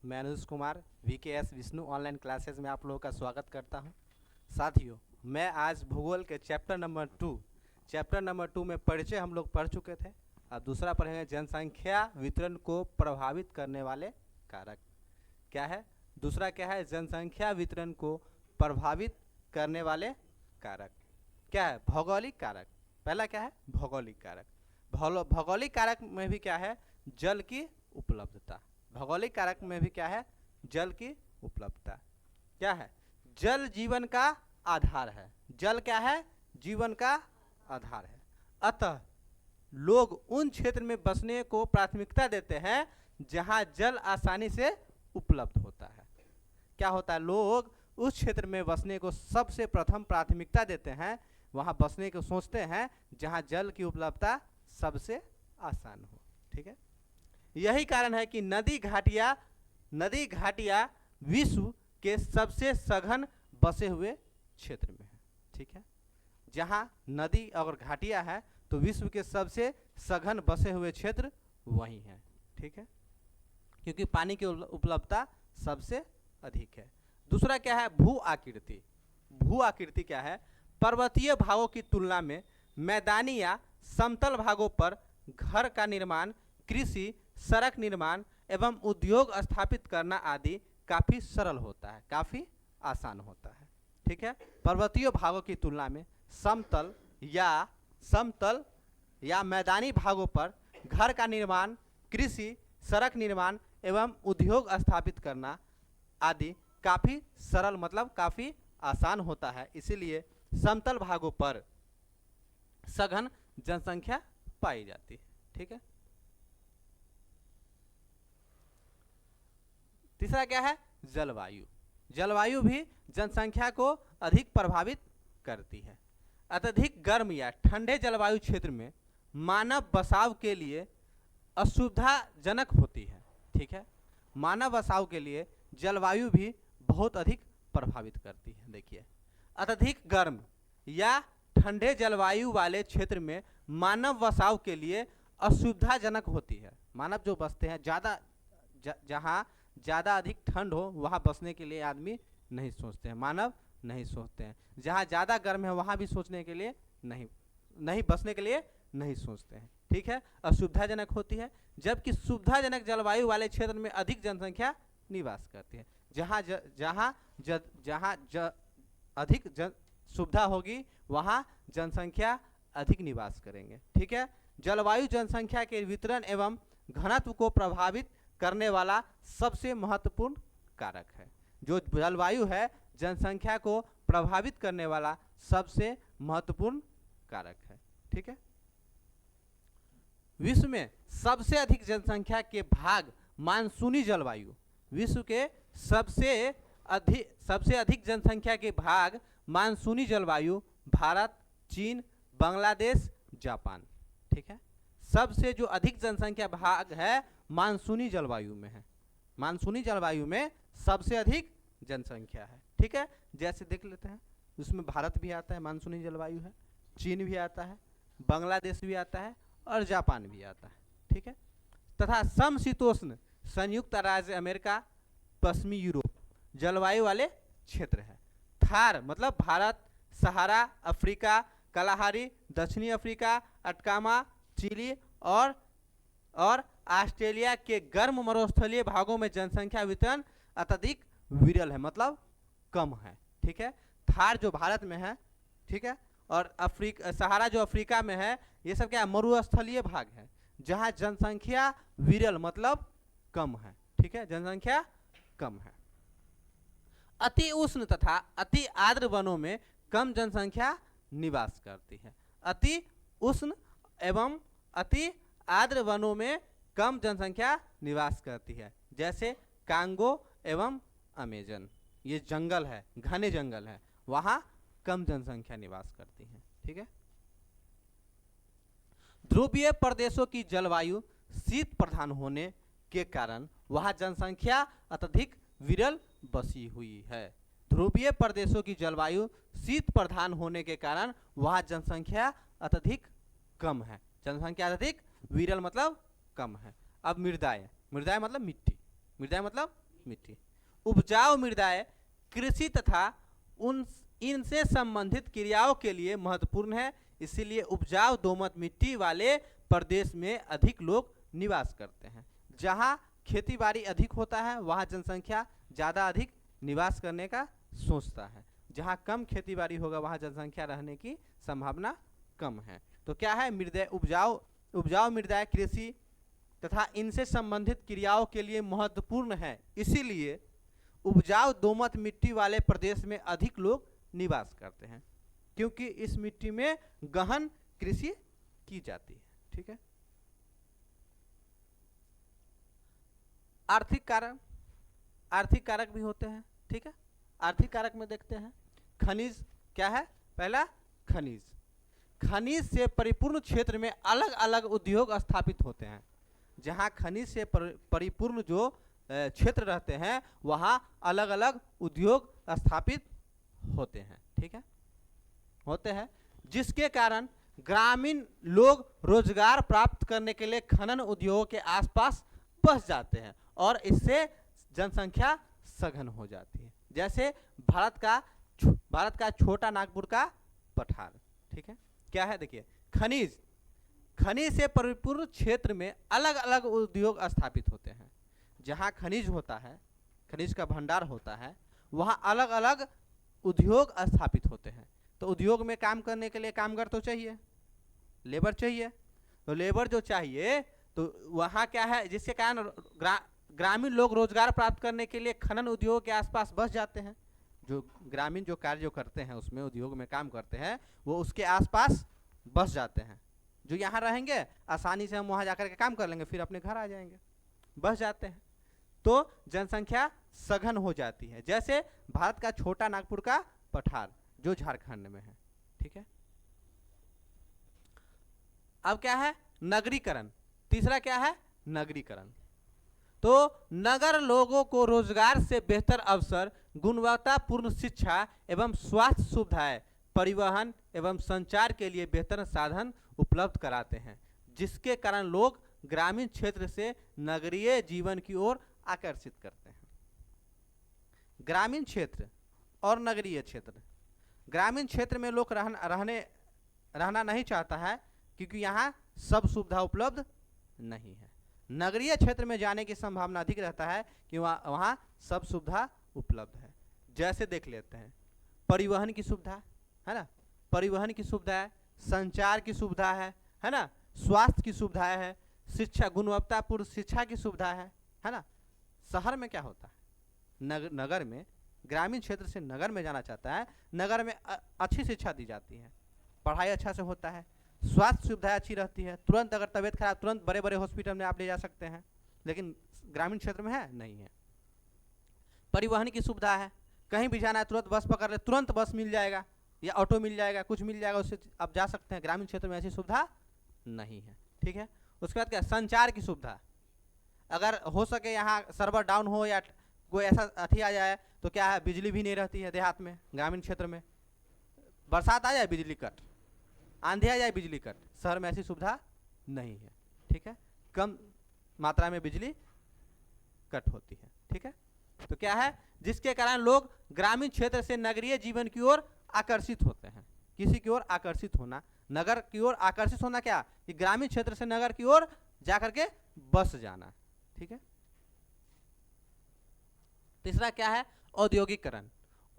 मैं Anuj Kumar VKS Vishnu online classes में आप लोगों का स्वागत करता हूं। साथियों, मैं आज भूगोल के चैप्टर नंबर 2 में परिचय हम लोग पढ़ चुके थे। अब दूसरा पढ़ेंगे जनसंख्या वितरण को प्रभावित करने वाले कारक। क्या है दूसरा? क्या है? जनसंख्या वितरण को प्रभावित करने वाले कारक। क्या है? भौगोलिक कारक। पहला क्या है? भौगोलिक कारक। भौगोलिक कारक में भी क्या है? जल की उपलब्धता। भौगोलिक कारक में भी क्या है? जल की उपलब्धता। क्या है? जल जीवन का आधार है। जल क्या है? जीवन का आधार है। अतः लोग उन क्षेत्र में बसने को प्राथमिकता देते हैं जहां जल आसानी से उपलब्ध होता है। क्या होता है? लोग उस क्षेत्र में बसने को सबसे प्रथम प्राथमिकता देते हैं, वहां बसने को सोचते हैं जहां जल की उपलब्धता सबसे आसान हो। ठीक है, यही कारण है कि नदी घाटियां विश्व के सबसे सघन बसे हुए क्षेत्र में है। ठीक है, जहां नदी और घाटियां है तो विश्व के सबसे सघन बसे हुए क्षेत्र वही है। ठीक है, क्योंकि पानी की उपलब्धता सबसे अधिक है। दूसरा क्या है? भू आकृति। भू आकृति क्या है? पर्वतीय भागों की तुलना में मैदानी या समतल भागों पर घर का निर्माण, कृषि, सड़क निर्माण एवं उद्योग स्थापित करना आदि काफ़ी सरल होता है, काफ़ी आसान होता है। ठीक है, पर्वतीय भागों की तुलना में समतल या मैदानी भागों पर घर का निर्माण, कृषि, सड़क निर्माण एवं उद्योग स्थापित करना आदि काफ़ी सरल मतलब काफ़ी आसान होता है। इसीलिए समतल भागों पर सघन जनसंख्या पाई जाती है। ठीक है, तीसरा क्या है? जलवायु। जलवायु भी जनसंख्या को अधिक प्रभावित करती है। अत्यधिक गर्म या ठंडे जलवायु क्षेत्र में मानव बसाव के लिए असुविधाजनक होती है। ठीक है, मानव बसाव के लिए जलवायु भी बहुत अधिक प्रभावित करती है। देखिए, अत्यधिक गर्म या ठंडे जलवायु वाले क्षेत्र में मानव बसाव के लिए असुविधाजनक होती है। मानव जो बसते हैं जहाँ ज़्यादा अधिक ठंड हो वहाँ बसने के लिए आदमी नहीं सोचते हैं, मानव नहीं सोचते हैं। जहाँ ज़्यादा गर्म है वहाँ भी सोचने के लिए नहीं बसने के लिए नहीं सोचते हैं। ठीक है, असुविधाजनक होती है, जबकि सुविधाजनक जलवायु वाले क्षेत्र में अधिक जनसंख्या निवास करती है। जहाँ अधिक सुविधा होगी वहाँ जनसंख्या अधिक निवास करेंगे। ठीक है, जलवायु जनसंख्या के वितरण एवं घनत्व को प्रभावित करने वाला सबसे महत्वपूर्ण कारक है। जो जलवायु है जनसंख्या को प्रभावित करने वाला सबसे महत्वपूर्ण कारक है। ठीक है, विश्व में सबसे अधिक जनसंख्या के भाग मानसूनी जलवायु। विश्व के सबसे अधिक जनसंख्या के भाग मानसूनी जलवायु भारत, चीन, बांग्लादेश, जापान। ठीक है, सबसे जो अधिक जनसंख्या भाग है मानसूनी जलवायु में है। मानसूनी जलवायु में सबसे अधिक जनसंख्या है। ठीक है, जैसे देख लेते हैं, उसमें भारत भी आता है, मानसूनी जलवायु है, चीन भी आता है, बांग्लादेश भी आता है और जापान भी आता है। ठीक है, तथा समशीतोष्ण संयुक्त राज्य अमेरिका, पश्चिमी यूरोप जलवायु वाले क्षेत्र है। थार मतलब भारत, सहारा अफ्रीका, कलाहारी दक्षिणी अफ्रीका, अटकामा चिली और ऑस्ट्रेलिया के गर्म मरुस्थलीय भागों में जनसंख्या वितरण अत्यधिक विरल है, मतलब कम है। ठीक है, थार जो भारत में है, ठीक है, और सहारा जो अफ्रीका में है, ये सब क्या है? मरुस्थलीय भाग है जहां जनसंख्या विरल मतलब कम है। ठीक है, जनसंख्या कम है। अति उष्ण तथा अति आर्द्र वनों में कम जनसंख्या निवास करती है। अति उष्ण एवं अति आर्द्र वनों में कम जनसंख्या निवास करती है, जैसे कांगो एवं अमेजन, ये जंगल है, घने जंगल है, वहां कम जनसंख्या निवास करती है। ठीक है, ध्रुवीय प्रदेशों की जलवायु शीत प्रधान होने के कारण वहां जनसंख्या अत्यधिक विरल बसी हुई है। ध्रुवीय प्रदेशों की जलवायु शीत प्रधान होने के कारण वहां जनसंख्या अत्यधिक कम है। जनसंख्या अत्यधिक विरल मतलब कम है। अब मृदाएं मतलब मिट्टी, मृदाएं मतलब दोमट मिट्टी। उपजाऊ मृदाएं कृषि तथा उन इनसे संबंधित क्रियाओं के लिए महत्वपूर्ण है, इसीलिए उपजाऊ दोमट मिट्टी वाले प्रदेश में अधिक लोग निवास करते हैं। जहाँ खेती बाड़ी अधिक होता है वहाँ जनसंख्या ज़्यादा अधिक निवास करने का सोचता है, जहाँ कम खेती बाड़ी होगा वहाँ जनसंख्या रहने की संभावना कम है। तो क्या है, मृदा उपजाऊ मृदाएं कृषि तथा इनसे संबंधित क्रियाओं के लिए महत्वपूर्ण है, इसीलिए उपजाऊ दोमट मिट्टी वाले प्रदेश में अधिक लोग निवास करते हैं, क्योंकि इस मिट्टी में गहन कृषि की जाती है। ठीक है। आर्थिक कारक भी होते हैं। ठीक है, आर्थिक कारक में देखते हैं। खनिज क्या है, पहला खनिज से परिपूर्ण क्षेत्र में अलग अलग उद्योग स्थापित होते हैं। जहाँ खनिज से परिपूर्ण जो क्षेत्र रहते हैं वहाँ अलग अलग उद्योग स्थापित होते हैं। ठीक है, होते हैं, जिसके कारण ग्रामीण लोग रोजगार प्राप्त करने के लिए खनन उद्योगों के आसपास बस जाते हैं और इससे जनसंख्या सघन हो जाती है। जैसे भारत का छोटा नागपुर का पठार। ठीक है, क्या है, देखिए, खनिज से परिपूर्ण क्षेत्र में अलग अलग उद्योग स्थापित होते हैं। जहाँ खनिज होता है, खनिज का भंडार होता है, वहाँ अलग अलग उद्योग स्थापित होते हैं। तो उद्योग में काम करने के लिए कामगार तो चाहिए, लेबर चाहिए। तो लेबर जो चाहिए तो वहाँ क्या है, जिसके कारण ग्रामीण लोग रोजगार प्राप्त करने के लिए खनन उद्योग के आसपास बस जाते हैं। जो ग्रामीण जो कार्य जो करते हैं उसमें उद्योग में काम करते हैं वो उसके आसपास बस जाते हैं। जो यहाँ रहेंगे आसानी से हम वहाँ जाकर के काम कर लेंगे, फिर अपने घर आ जाएंगे, बस जाते हैं। तो जनसंख्या सघन हो जाती है। जैसे भारत का छोटा नागपुर का पठार जो झारखंड में है। ठीक है, अब क्या है, नगरीकरण। तीसरा क्या है, नगरीकरण। तो नगर लोगों को रोजगार से बेहतर अवसर, गुणवत्तापूर्ण शिक्षा एवं स्वास्थ्य सुविधाएं, परिवहन एवं संचार के लिए बेहतर साधन उपलब्ध कराते हैं, जिसके कारण लोग ग्रामीण क्षेत्र से नगरीय जीवन की ओर आकर्षित करते हैं। ग्रामीण क्षेत्र और नगरीय क्षेत्र। ग्रामीण क्षेत्र में लोग रहना नहीं चाहता है क्योंकि यहाँ सब सुविधा उपलब्ध नहीं है। नगरीय क्षेत्र में जाने की संभावना अधिक रहता है कि वहाँ सब सुविधा उपलब्ध है। जैसे देख लेते हैं, परिवहन की सुविधा है ना, परिवहन की सुविधा है, संचार की सुविधा है ना, स्वास्थ्य की सुविधाएं है, शिक्षा, गुणवत्तापूर्ण शिक्षा की सुविधा है ना। शहर में क्या होता है, नगर में, ग्रामीण क्षेत्र से नगर में जाना चाहता है, नगर में अच्छी शिक्षा दी जाती है, पढ़ाई अच्छा से होता है, स्वास्थ्य सुविधाएं अच्छी रहती है, तुरंत अगर तबीयत खराब तुरंत बड़े बड़े हॉस्पिटल में आप ले जा सकते हैं। लेकिन ग्रामीण क्षेत्र में है नहीं है। परिवहन की सुविधा है, कहीं भी जाना है तुरंत बस पकड़ ले, तुरंत बस मिल जाएगा या ऑटो मिल जाएगा, कुछ मिल जाएगा, उससे आप जा सकते हैं। ग्रामीण क्षेत्र में ऐसी सुविधा नहीं है। ठीक है, उसके बाद क्या, संचार की सुविधा। अगर हो सके यहाँ सर्वर डाउन हो या कोई ऐसा अथी आ जाए तो क्या है, बिजली भी नहीं रहती है देहात में, ग्रामीण क्षेत्र में बरसात आ जाए बिजली कट, आंधी आ जाए बिजली कट। शहर में ऐसी सुविधा नहीं है। ठीक है, कम मात्रा में बिजली कट होती है। ठीक है, तो क्या है, जिसके कारण लोग ग्रामीण क्षेत्र से नगरीय जीवन की ओर आकर्षित होते हैं। किसी की ओर आकर्षित होना, नगर की ओर आकर्षित होना, क्या कि ग्रामीण क्षेत्र से नगर की ओर जाकर के बस जाना। ठीक है, तीसरा क्या है, औद्योगिकरण।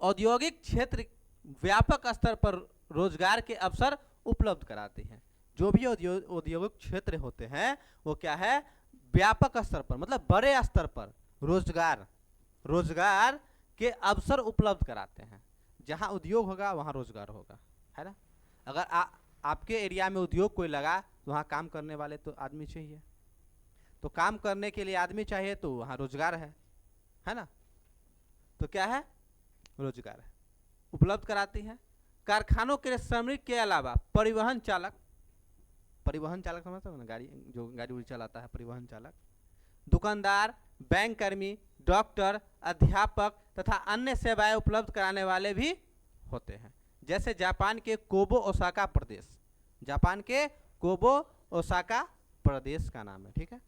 औद्योगिक क्षेत्र व्यापक स्तर पर रोजगार के अवसर उपलब्ध कराते हैं। जो भी औद्योगिक क्षेत्र होते हैं वो क्या है, व्यापक स्तर पर, मतलब बड़े स्तर पर रोजगार के अवसर उपलब्ध कराते हैं। जहाँ उद्योग होगा वहाँ रोजगार होगा, है ना। अगर आपके एरिया में उद्योग कोई लगा तो वहाँ काम करने वाले तो आदमी चाहिए, तो काम करने के लिए आदमी चाहिए तो वहाँ रोजगार है ना। तो क्या है, रोजगार है, उपलब्ध कराती है। कारखानों के श्रमिक के अलावा परिवहन चालक समझते हो ना, जो गाड़ी उड़ी चलाता है, परिवहन चालक, दुकानदार, बैंक कर्मी, डॉक्टर, अध्यापक तथा अन्य सेवाएं उपलब्ध कराने वाले भी होते हैं। जैसे जापान के कोबो ओसाका प्रदेश, जापान के कोबो ओसाका प्रदेश का नाम है। ठीक है,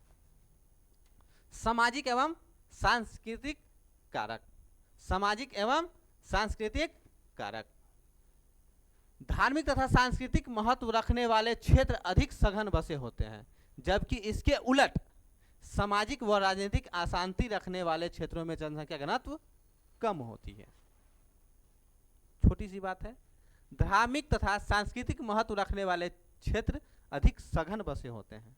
सामाजिक एवं सांस्कृतिक कारक। सामाजिक एवं सांस्कृतिक कारक। धार्मिक तथा सांस्कृतिक महत्व रखने वाले क्षेत्र अधिक सघन बसे होते हैं, जबकि इसके उलट सामाजिक व राजनीतिक अशांति रखने वाले क्षेत्रों में जनसंख्या घनत्व कम होती है। छोटी सी बात है, धार्मिक तथा सांस्कृतिक महत्व रखने वाले क्षेत्र अधिक सघन बसे होते हैं,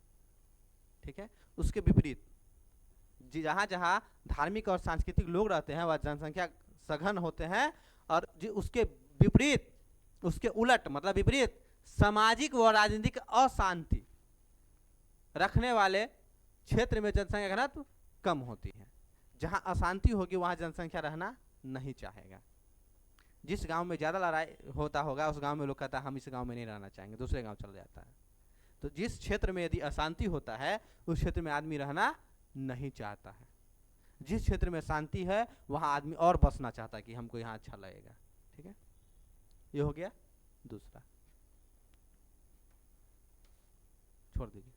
ठीक है। उसके विपरीत जहाँ जहाँ धार्मिक और सांस्कृतिक लोग रहते हैं वह जनसंख्या सघन होते हैं, और उसके विपरीत, उसके उलट मतलब विपरीत सामाजिक व राजनीतिक अशांति रखने वाले क्षेत्र में जनसंख्या घनत्व कम होती है। जहाँ अशांति होगी वहाँ जनसंख्या रहना नहीं चाहेगा। जिस गांव में ज़्यादा लड़ाई होता होगा उस गांव में लोग कहता है हम इस गांव में नहीं रहना चाहेंगे, दूसरे गांव चला जाता है। तो जिस क्षेत्र में यदि अशांति होता है उस क्षेत्र में आदमी रहना नहीं चाहता है। जिस क्षेत्र में शांति है वहाँ आदमी और बसना चाहता है कि हमको यहाँ अच्छा लगेगा, ठीक है। ये हो गया दूसरा, छोड़ दीजिए।